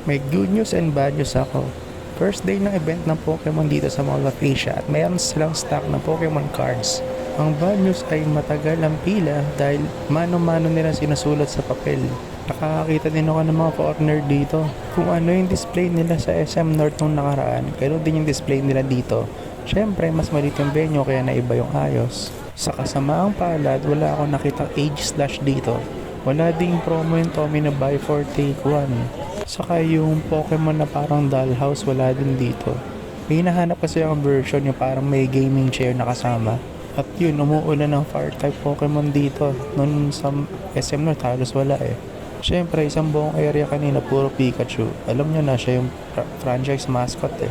May good news and bad news ako. First day ng event ng Pokemon dito sa Mall of Asia at mayroon silang stock ng Pokemon cards. Ang bad news ay matagal ang pila dahil mano-mano nila sinusulat sa papel. Nakakakita din ako ng mga foreigner dito. Kung ano yung display nila sa SM North nung nakaraan, ganoon din yung display nila dito. Syempre, mas maliit yung venue kaya naiba yung ayos. Sa kasamaang palad, wala akong nakitang age slash dito. Wala ding promo yung Tommy na buy 4 take 1. Saka yung Pokemon na parang dollhouse wala din dito. May hinahanap kasi ang version yung parang may gaming chair na kasama. At yun, umuulan ng fire type Pokemon dito. Noon sa SM North halos wala eh. Siyempre, isang buong area kanina puro Pikachu. Alam nyo na siya yung franchise mascot eh.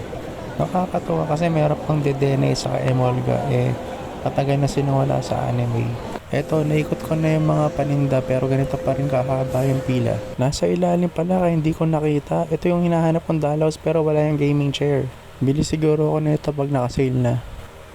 Nakakatawa kasi meron pang Dedenne sa Emolga eh. Patagal na sinawala sa anime. Eto, naikot ko na yung mga paninda pero ganito pa rin kahaba yung pila. Nasa ilalim pala kaya hindi ko nakita. Ito yung hinahanap kong dollhouse pero wala yung gaming chair. Bili siguro ako nito pag naka-sale na.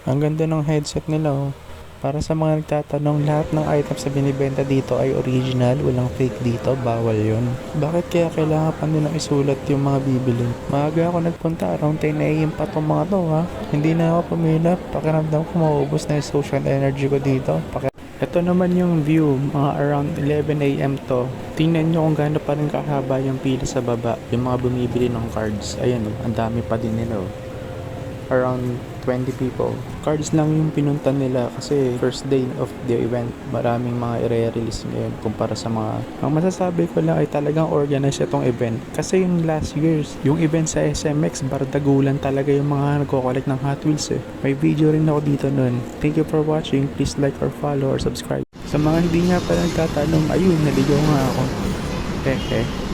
Ang ganda ng headset nila oh. Para sa mga nagtatanong, lahat ng items na binibenta dito ay original, walang fake dito, bawal yon. Bakit kaya kailangan pa nilang isulat yung mga bibili? Maaga ako nagpunta, around 10 AM pa tong mga to ha. Hindi na ako pumila, pakiramdam ko maubos na yung social energy ko dito. Ito naman yung view, mga around 11 AM to. Tingnan nyo kung gaano pa rin kahaba yung pila sa baba, yung mga bumibili ng cards. Ayan oh, ang dami pa din nila oh. Around 20 people. Cards lang yung pinunta nila kasi first day of the event. Maraming mga i-release ngayon kumpara sa mga... Ang masasabi ko lang ay talagang organized itong event. Kasi yung last years, yung event sa SMX, bardagulan talaga yung mga nagko-collect ng Hot Wheels eh. May video rin ako dito nun. Thank you for watching. Please like or follow or subscribe. Sa mga hindi nga pa nagtatanong, ayun, naligaw nga ako. Hehe.